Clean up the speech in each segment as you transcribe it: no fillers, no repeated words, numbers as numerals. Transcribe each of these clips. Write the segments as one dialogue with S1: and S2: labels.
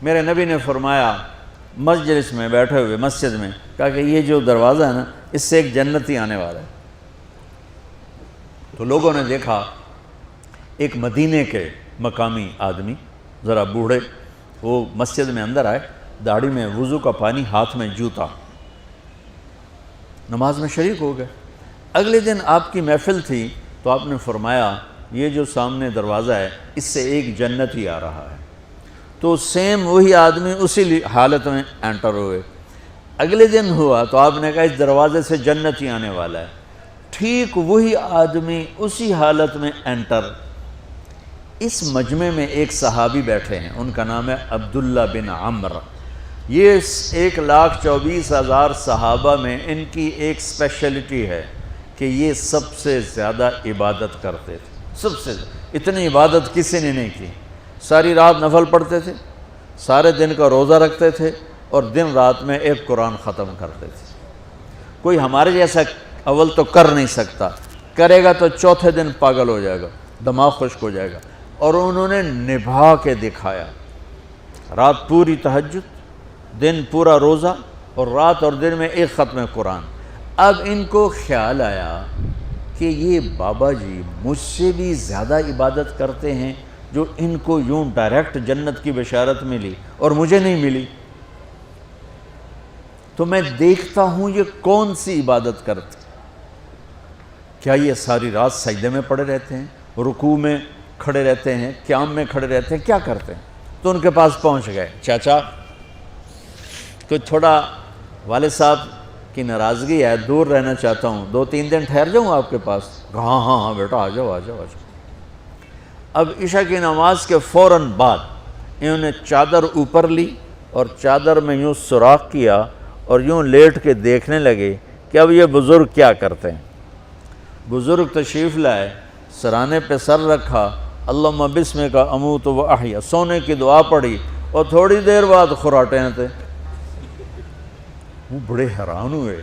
S1: میرے نبی نے فرمایا مجلس میں بیٹھے ہوئے مسجد میں، کہا کہ یہ جو دروازہ ہے نا اس سے ایک جنتی آنے والا ہے۔ تو لوگوں نے دیکھا ایک مدینے کے مقامی آدمی ذرا بوڑھے، وہ مسجد میں اندر آئے، داڑھی میں وضو کا پانی، ہاتھ میں جوتا، نماز میں شریک ہو گئے۔ اگلے دن آپ کی محفل تھی تو آپ نے فرمایا یہ جو سامنے دروازہ ہے اس سے ایک جنتی آ رہا ہے۔ تو سیم وہی آدمی اسی حالت میں انٹر ہوئے۔ اگلے دن ہوا تو آپ نے کہا اس دروازے سے جنتی آنے والا ہے، ٹھیک وہی آدمی اسی حالت میں انٹر۔ اس مجمع میں ایک صحابی بیٹھے ہیں، ان کا نام ہے عبداللہ بن عمرو۔ یہ 1,24,000 صحابہ میں ان کی ایک اسپیشلٹی ہے کہ یہ سب سے زیادہ عبادت کرتے تھے، سب سے اتنی عبادت کسی نے نہیں کی۔ ساری رات نفل پڑھتے تھے، سارے دن کا روزہ رکھتے تھے، اور دن رات میں ایک قرآن ختم کرتے تھے۔ کوئی ہمارے جیسا اول تو کر نہیں سکتا، کرے گا تو چوتھے دن پاگل ہو جائے گا، دماغ خشک ہو جائے گا، اور انہوں نے نبھا کے دکھایا۔ رات پوری تہجد، دن پورا روزہ، اور رات اور دن میں ایک ختم قرآن۔ اب ان کو خیال آیا کہ یہ بابا جی مجھ سے بھی زیادہ عبادت کرتے ہیں، جو ان کو یوں ڈائریکٹ جنت کی بشارت ملی اور مجھے نہیں ملی، تو میں دیکھتا ہوں یہ کون سی عبادت کرتے، کیا یہ ساری رات سجدے میں پڑے رہتے ہیں، رکوع میں کھڑے رہتے ہیں، قیام میں کھڑے رہتے ہیں، کیا کرتے ہیں؟ تو ان کے پاس پہنچ گئے، چاچا کوئی تھوڑا والد صاحب کی ناراضگی ہے، دور رہنا چاہتا ہوں، 2-3 دن ٹھہر جاؤں آپ کے پاس؟ ہاں ہاں ہاں بیٹا آ جاؤ آ جاؤ آ جاؤ۔ اب عشاء کی نماز کے فوراً بعد انہوں نے چادر اوپر لی اور چادر میں یوں سوراخ کیا اور یوں لیٹ کے دیکھنے لگے کہ اب یہ بزرگ کیا کرتے ہیں۔ بزرگ تشریف لائے، سرانے پہ سر رکھا، اللہم بسمک اموت و احیا، سونے کی دعا پڑھی، اور تھوڑی دیر بعد خراٹے آتے۔ وہ بڑے حیران ہوئے،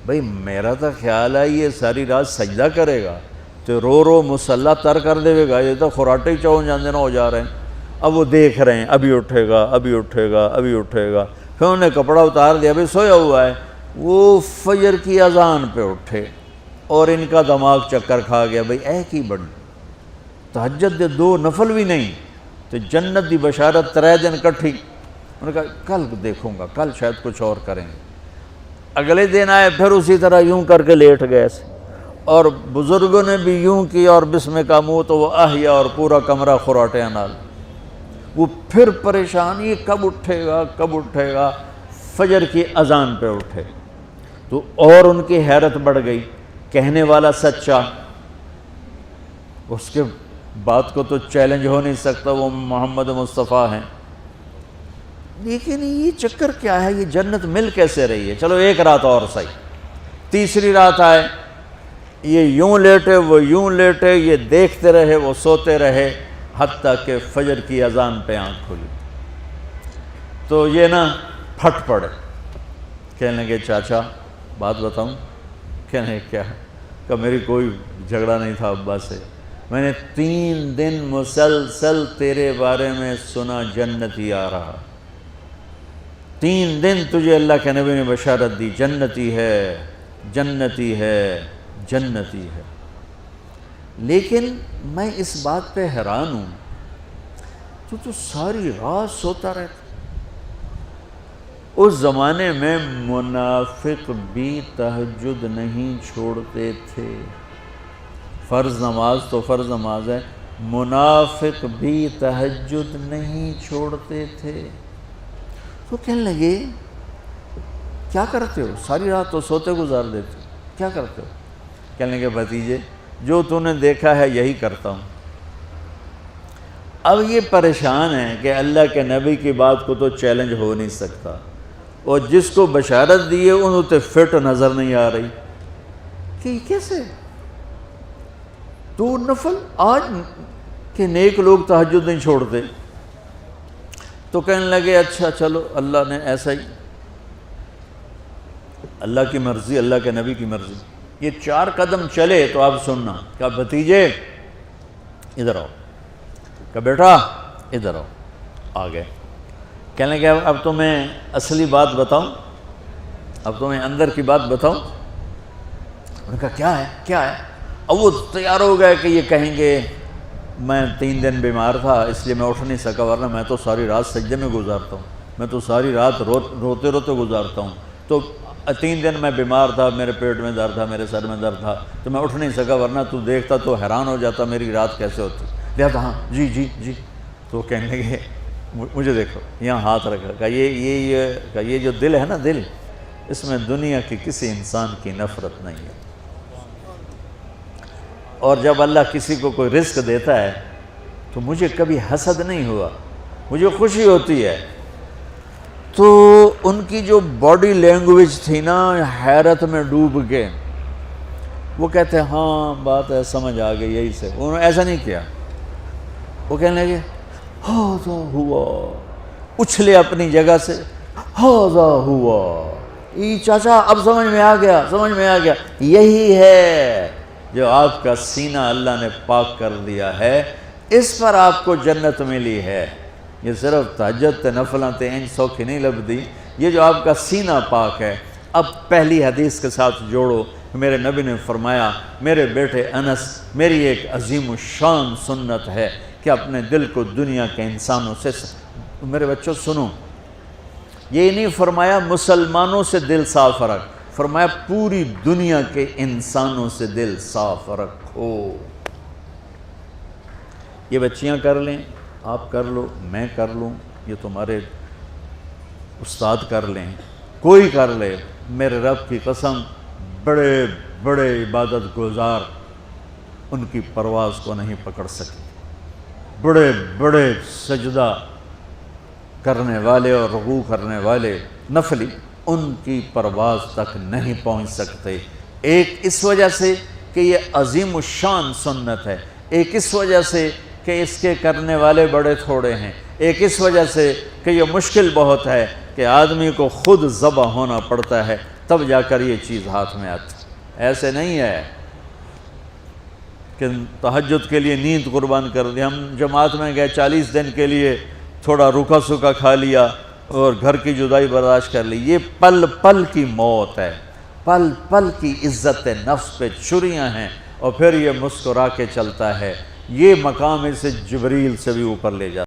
S1: بھئی میرا تو خیال ہے یہ ساری رات سجدہ کرے گا تو رو رو مسلح تر کر دے گا، یہ تو خراٹے ہی چون جاندے نہ ہو جا رہے ہیں۔ اب وہ دیکھ رہے ہیں ابھی اٹھے گا ابھی اٹھے گا ابھی اٹھے گا، پھر انہوں نے کپڑا اتار دیا، ابھی سویا ہوا ہے۔ وہ فجر کی اذان پہ اٹھے اور ان کا دماغ چکر کھا گیا، بھئی ایک ہی بڑی تہجد دے 2 نفل بھی نہیں تو جنت دی بشارت 3 دن کٹھی۔ انہوں نے کہا کل دیکھوں گا، کل شاید کچھ اور کریں گے۔ اگلے دن آئے، پھر اسی طرح یوں کر کے لیٹ گئے، اور بزرگوں نے بھی یوں کیا، اور بسمک اموت و احیا، اور پورا کمرہ خراٹے نال۔ وہ پھر پریشان، یہ کب اٹھے گا کب اٹھے گا؟ فجر کی اذان پہ اٹھے تو اور ان کی حیرت بڑھ گئی، کہنے والا سچا، اس کے بات کو تو چیلنج ہو نہیں سکتا، وہ محمد مصطفیٰ ہیں، لیکن یہ چکر کیا ہے، یہ جنت مل کیسے رہی ہے؟ چلو ایک رات اور صحیح۔ تیسری رات آئے، یہ یوں لیٹے وہ یوں لیٹے، یہ دیکھتے رہے وہ سوتے رہے، حتیٰ کہ فجر کی اذان پہ آنکھ کھلی تو یہ نا پھٹ پڑے، کہنے لگے چاچا بات بتاؤں؟ کہنے کیا ہے؟ کہ میری کوئی جھگڑا نہیں تھا ابا سے، میں نے 3 دن مسلسل تیرے بارے میں سنا جنتی آ رہا، 3 دن تجھے اللہ کے نبی نے بشارت دی، جنتی ہے جنتی ہے جنتی ہے، لیکن میں اس بات پہ حیران ہوں تو ساری رات سوتا رہتا۔ اس زمانے میں منافق بھی تہجد نہیں چھوڑتے تھے، فرض نماز تو فرض نماز ہے، منافق بھی تہجد نہیں چھوڑتے تھے۔ تو کہنے لگے کیا کرتے ہو؟ ساری رات تو سوتے گزار دیتے ہو، کیا کرتے ہو؟ کہنے لگے بھتیجے جو تو نے دیکھا ہے یہی کرتا ہوں۔ اب یہ پریشان ہے کہ اللہ کے نبی کی بات کو تو چیلنج ہو نہیں سکتا، اور جس کو بشارت دی ہے انہوں تے فٹ نظر نہیں آ رہی کہ کیسے تو نفل آج کہ نیک لوگ تہجد نہیں چھوڑتے۔ تو کہنے لگے اچھا چلو اللہ نے ایسا ہی، اللہ کی مرضی، اللہ کے نبی کی مرضی۔ یہ 4 قدم چلے تو آپ سننا، کہا بھتیجے ادھر آؤ، کہا بیٹا ادھر آؤ، آ گئے۔ کہنے لگے اب تو میں اصلی بات بتاؤں، اب تو میں اندر کی بات بتاؤں؟ انہوں نے کہا کیا ہے کیا ہے؟ اب وہ تیار ہو گئے کہ یہ کہیں گے میں 3 دن بیمار تھا اس لیے میں اٹھ نہیں سکا، ورنہ میں تو ساری رات سجدے میں گزارتا ہوں، میں تو ساری رات روتے روتے گزارتا ہوں، تو 3 دن میں بیمار تھا، میرے پیٹ میں درد تھا، میرے سر میں درد تھا، تو میں اٹھ نہیں سکا، ورنہ تو دیکھتا تو حیران ہو جاتا میری رات کیسے ہوتی۔ لہذا ہاں جی جی جی، تو کہنے لگے مجھے دیکھو، یہاں ہاتھ رکھا، کہا یہ جو دل ہے نا، دل، اس میں دنیا کی کسی انسان کی نفرت نہیں ہے، اور جب اللہ کسی کو کوئی رزق دیتا ہے تو مجھے کبھی حسد نہیں ہوا، مجھے خوشی ہوتی ہے۔ تو ان کی جو باڈی لینگویج تھی نا، حیرت میں ڈوب کے وہ کہتے ہیں ہاں بات ہے، سمجھ آ گئی، یہی سے۔ انہوں نے ایسا نہیں کیا، وہ کہنے لگے ہاذا ہوا، اچھلے اپنی جگہ سے، ہاذا ہوا، ای چاچا اب سمجھ میں آ گیا، سمجھ میں آ گیا، یہی ہے جو آپ کا سینہ اللہ نے پاک کر دیا ہے، اس پر آپ کو جنت ملی ہے۔ یہ صرف تہجد تے نفلاں تے انج سوکھی نہیں لبدی، یہ جو آپ کا سینہ پاک ہے۔ اب پہلی حدیث کے ساتھ جوڑو، میرے نبی نے فرمایا، میرے بیٹے انس، میری ایک عظیم الشان سنت ہے کہ اپنے دل کو دنیا کے انسانوں سے، میرے بچوں سنو، یہ نہیں فرمایا مسلمانوں سے دل صاف رکھ، فرمایا پوری دنیا کے انسانوں سے دل صاف رکھو۔ یہ بچیاں کر لیں، آپ کر لو، میں کر لوں، یہ تمہارے استاد کر لیں، کوئی کر لے، میرے رب کی قسم بڑے بڑے عبادت گزار ان کی پرواز کو نہیں پکڑ سکے، بڑے بڑے سجدہ کرنے والے اور رکوع کرنے والے نفلی ان کی پرواز تک نہیں پہنچ سکتے۔ ایک اس وجہ سے کہ یہ عظیم الشان سنت ہے، ایک اس وجہ سے کہ اس کے کرنے والے بڑے تھوڑے ہیں، ایک اس وجہ سے کہ یہ مشکل بہت ہے کہ آدمی کو خود ذبح ہونا پڑتا ہے تب جا کر یہ چیز ہاتھ میں آتی۔ ایسے نہیں ہے کہ تہجد کے لیے نیند قربان کر دی، ہم جماعت میں گئے 40 دن کے لیے تھوڑا روکھا سوکھا کھا لیا اور گھر کی جدائی برداشت کر لی، یہ پل پل کی موت ہے، پل پل کی عزت نفس پہ چھریاں ہیں، اور پھر یہ مسکرا کے چلتا ہے، یہ مقام اسے جبریل سے بھی اوپر لے جاتا ہے۔